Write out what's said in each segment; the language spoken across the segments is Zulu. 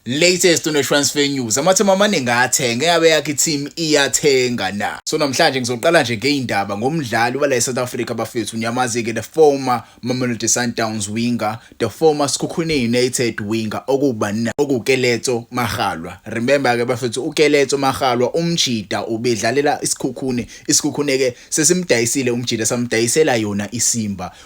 Latest on transfer news. Amathema amaningi athenga yabe yakhe team iyathenga na. So namhlanje ngizoqala nje ngeindaba ngomdlali wala eSouth Africa bafethu unyamazi ke the former Mamelodi Sundowns winger, the former Sekhukhune United winger okuKeletso Maghalwa. Remember ke bafethu uKeletso Maghalwa umjida ubedlalela iSekhukhune. iSekhukhune ke sesimdayisile umjida samdayisela yona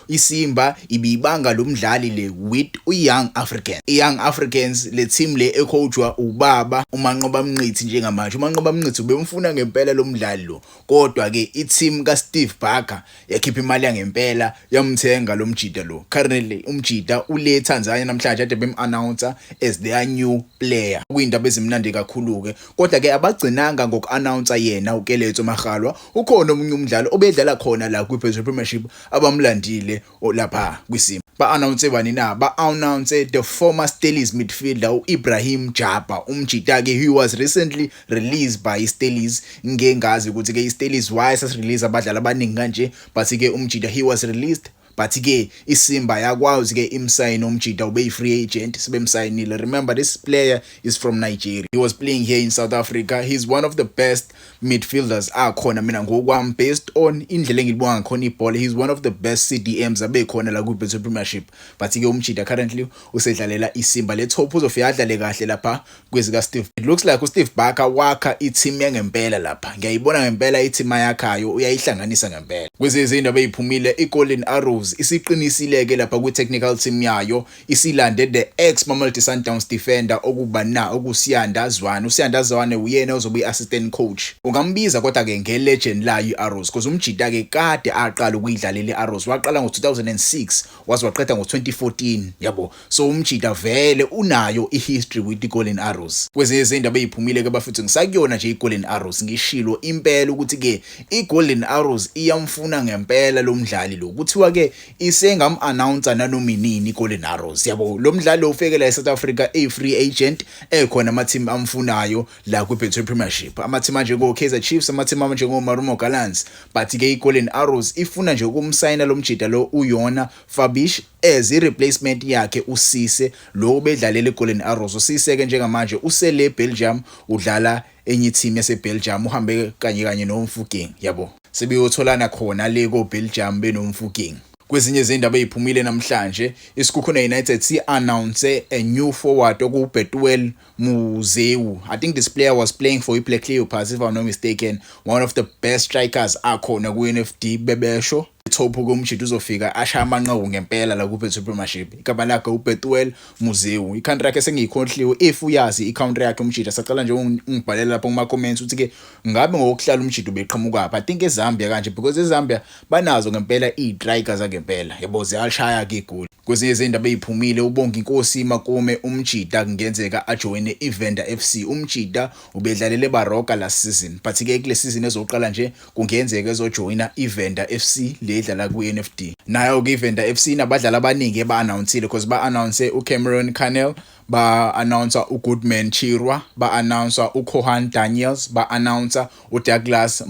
iSimba ibibanga lo mdlali le with uYoung Africans. iYoung Africans le team le ecoachwa ubaba uManqoba Mnqithi njengamanje. uManqoba Mnqithi ubemfuna ngempela lo mdlali lo, kodwa ke i-team kaSteve Barker yakhipha imali yangempela yamthenga lo mjida lo. Currently umjida ule Tanzania namhlanje ade bem-announcer as their new player. Kuyindaba ezimnandi kakhulu ke, kodwa ke abagcinanga ngoku-announcer yena uKeletso Maghalwa. Ukhona omunye umdlalo obedlala khona la kwi-Brazil Premiership abamlandile lapha kwiSimba. Ba-announce bani na? Ba-announce the former Steelers midfielder Ibrahim Jabba. Umjida ke he was recently released by Steelers. Ngengazi ukuthi ke iSteelers why sas-release abadlali abaningi kanje, but ke umjida he was released. But ke iSimba yakwazi ke imsign umjida ube free agent sebemsayinile. Remember, this player is from Nigeria. He was playing here in South Africa. He's one of the best midfielders akhona mina ngokwami, based on indlela engilibona ngakhona ibhola. He's one of the best CDMs abekhona la kwi-Brazil Premiership. But ke umjida currently usedlalela iSimba. Let's hope uzofika adlale kahle lapha kwezika Steve. It looks like uSteve Barker wakha i-team yangempela lapha. Ngiyayibona ngempela i-team yakhayo uyayihlanganisa ngempela. Kwezizindaba eziphumile iGolden Arrows isiqinisile ke lapha kwi-technical team yayo, isilande the ex Mamelodi Sundowns defender okusiyanda Zwane. uSiyanda Zwane uyena ozobe i-assistant coach. Ungambiza kodwa ke nge-legend layo i-Arrows, because umjida ke kade aqala ukuyidlalela i-Arrows. Waqala ngo-2006 waze waqeda ngo-2014 yabo. So umjida vele unayo i-history with iGolden Arrows. Kwezinye izindaba eziphumile ke bafethu ngisakuyona nje iGolden Arrows, ngishilo impela ukuthi ke iGolden Arrows iyamfuna ngempela lo mdlali lo. Kuthiwa ke isengam-announcer nanoma inini iGolden Arrows yabo. Lo mdlali lo ufike la eSouth Africa free agent, ekhona ama-team amfunayo la kwi-Brazil Premiership. Ama-team anjengo-Kaizer Chiefs, ama-team anjengo-Marumo Gallants. But ke iGolden Arrows ifuna nje ukumsayina lo mjida lo uYona Fabish as i-replacement yakhe uSise lo bedlalela iGolden Arrows. uSise ke njengamanje usele Belgium, udlala enye team yaseBelgium, uhambe kanye noMfukeng yabo. Sebeyotholana khona le ko-Belgium benomfukeng. Kwezinye izindaba eziphumile namhlanje, iSekhukhune United si-announce a new forward okuBethuel Mozewu. I think this player was playing for iBlack Leopards if I'm not mistaken. One of the best strikers akhona ku-NFD bebesho. Top komjida uzofika ashaya amanqaku ngempela la ku-Brazil Premiership. Igama lakhe uBethuel Mozewu. I-country yakhe sengiyikhohliwe. If uyazi i-country yakhe umjida, sacela nje ungibhalela lapha kuma-comments ukuthi ke ngabe ngokuhlala umjida ubeqhamuka. I think eZambia kanje, because eZambia banazo ngempela i-strikers ngempela yabo, ziyashaya ke igoli. Kwezinye izindaba eziphumile, uBonga Inkosi Makume umjida kungenzeka ajoine iVenda FC. Umjida ubedlalele Baroka last season, but ke kule season ezoqala nje kungenzeka ezojoina iVenda FC le edlala ku-NFD. Nayo ke iVenda FC nabadlali abaningi ba-announcile, because ba-announce uCameron Carnell, ba-announcer uGoodman Chirwa, ba-announcer uKohan Daniels, ba-announcer uDouglas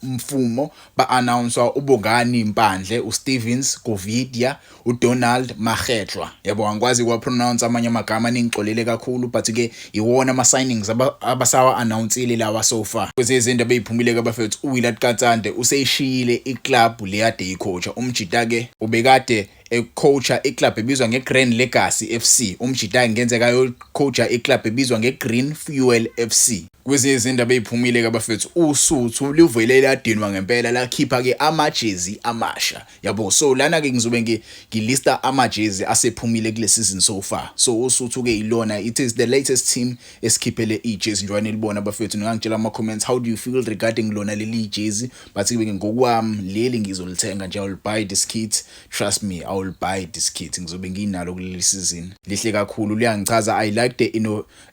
Mfumo, ba-announcer uBongani Mpandle, uStevens Govidia, uDonald Maghetshwa yabo. Angikwazi ukuwa-pronounce amanye amagama, ningixolele kakhulu, but ke iwona ama-signings abasawa-announcile lawa so far. Kwezinye izindaba eziphumile ke bafethu, uWillard Katsande useyishiyile iclub le yade icoacha. Umjida ke ubekade ecoacha iclub ebizwa ngeGrand Legacy FC. Umjida ngenzeka ayocoacha iclub ebizwa ngeGreen Fuel FC. Kwezinye izindaba eziphumile ke bafethu, uSuthu livele ladinwa ngempela lakhipha ke amajezi amasha yabo. So lana ke ngizobe ngilista amajezi asephumile kule season so far. So uSuthu ke ilona, it is the latest team esikhiphele ijezi njalo nilibona bafethu. Ngangitshela ama-comments, how do you feel regarding lona leli jezi? But ke ngokwami leli ngizolithenga nje. I will buy this kit, trust me, I will buy this kit. Ngizobe nginalo kuleli season. Lihle kakhulu, liyangichaza. I like the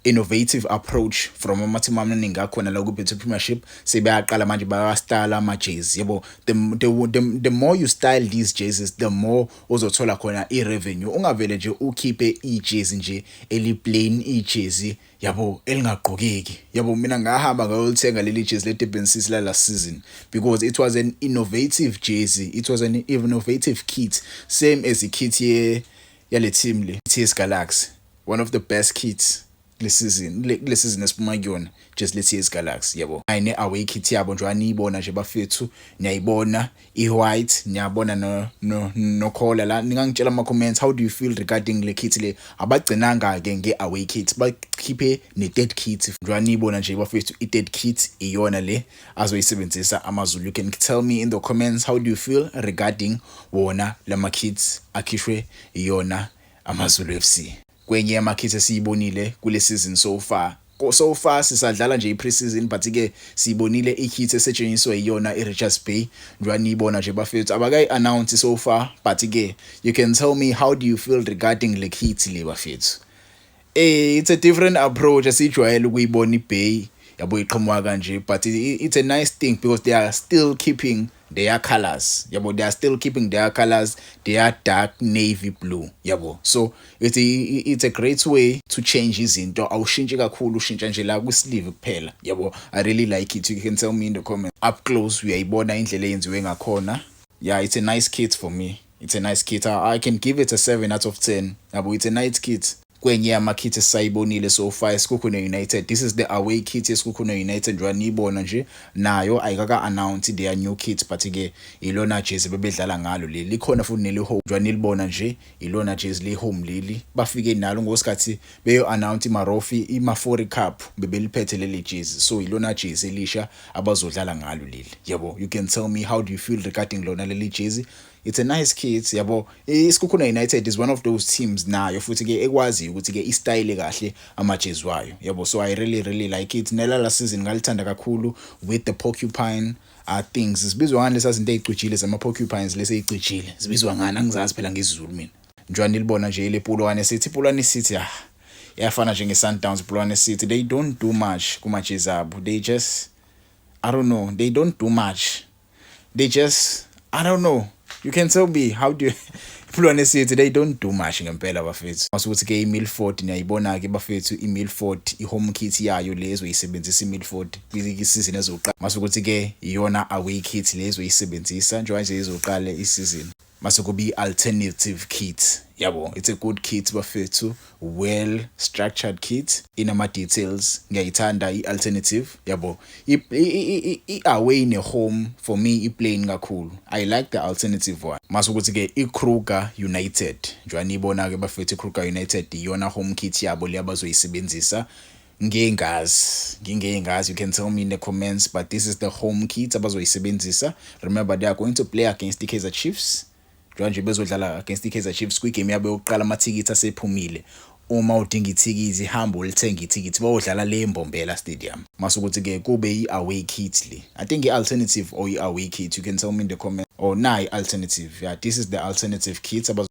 innovative approach from ama-team amaningi akhona la ku-Brazil Premiership. Sebeyaqala manje bayastyle amajezi yabo. The more you style these jerseys, the more uzothola khona i-revenue. Ungavele nje ukhiphe ijezi nje eli-plain, ijezi yabo elingaqhokeki yabo. Mina ngahamba ngayolithenga leli jezi le-Durban City la last season, because it was an innovative jersey, it was an innovative kit, same as the kit yale team le TS Galaxy. One of the best kits kule season esiphuma kuyona just let's year's Galaxy yabo. Ayine away kit yabo nje aniyibona nje bafethu, niyayibona i-white, niyabona no color la. Ningangitshela ama comments, how do you feel regarding le kit le? Abagcinanga ke nge-away kit, bakhiphe ne-dead kit nje aniyibona nje bafethu. I-dead kit iyona le azoyisebenzisa amaZulu. You can tell me in the comments, how do you feel regarding wona lama kits akhishwe iyona amaZulu FC. Kwenye ama-kits esiyibonile kule season so far sisadlala nje i-pre-season, but ke siyibonile i-kit esetshenziswa iyona i-Richards Bay nje aniyibona nje bafethu. Abakayi-announce so far, but ke you can tell me, how do you feel regarding le kit le bafethu. It's a different approach asijwayele ukuyibona iBay yabo iqhamuka kanje, but it's a nice thing because they are still keeping their colors yabo. They are still keeping their colors. They are dark navy blue yabo. So it's a great way to change izinto. Awushintshe kakhulu, ushintsha nje la kwisleeve kuphela yabo. I really like it. You can tell me in the comments. Up close uyayibona indlela eyenziwe ngakhona. Yeah, it's a nice kit for me. It's a nice kit. I can give it a 7 out of 10 yabo. It's a nice kit. Kwenye ama-kit esayibonile so far eSikhukhune United, this is the away kit eSikhukhune United nje aniyibona nje, nayo ayikaka-announce their new kit, but ke ilona jersey bebedlala ngalo leli. Likhona futhi neli home nje anilibona nje, ilona jersey le home leli bafike nalo ngosikhathi beyo-announce ima-Fori Cup bebeliphethe leli jersey. So ilona jersey elisha abazodlala ngalo leli yabo. You can tell me, how do you feel regarding lona leli jersey? It's a nice kit yabo. iSikhukhune United is one of those teams nayo futhi ke ekwazi ukuthi ke istyle kahle amajezi wayo yabo. So I really like it. Nela season ngalithanda kakhulu with the porcupine things. Zibizwa ngani lesa zinto ezicijile zama porcupines lese ezicijile? Zibizwa ngani? Angizazi phela ngesiZulu mina. Nje nilibona nje ile Polokwane City. Polokwane City yafana nje ngeSundowns. Polokwane City, they don't do much kumajezi abo. They just, I don't know, they don't do much. They just, I don't know. You can tell me, how do you Polokwane City, they don't do much ngempela bafethu. Masukuthi ke iMilford niyayibona ke bafethu, iMilford ihome kit yayo lezo yisebenzisa iMilford kwisizini ezoqala. Masukuthi ke iyona away kit lezo yisebenzisa njengoba izoqala isizini. Masukubi alternative kit yabo. It's a good kit bafethu, well structured kit, inama details. Ngiyayithanda i-alternative yabo. I-away ne-home for me i-plain kakhulu. I like the alternative one. Masukuthi ke iKruger United nje anibona ke bafethu, iKruger United iyona home kit yabo le abazoyisebenzisa. Ngingengazi, you can tell me in the comments, but this is the home kit abazoyisebenzisa. Remember, they are going to play against the Kaizer Chiefs. Nje bezodlala against the Kaizer Chiefs kwigame yabo yokuqala. Amathikiti asephumile. Uma udinga ithikithi, hamba ulithenga ithikithi, bayodlala le Mbombela Stadium. Masukuthi ke kube i-away kit le. I think i-alternative or i-away kit. You can tell me in the comments. Or na i-alternative. Yeah, this is the alternative kit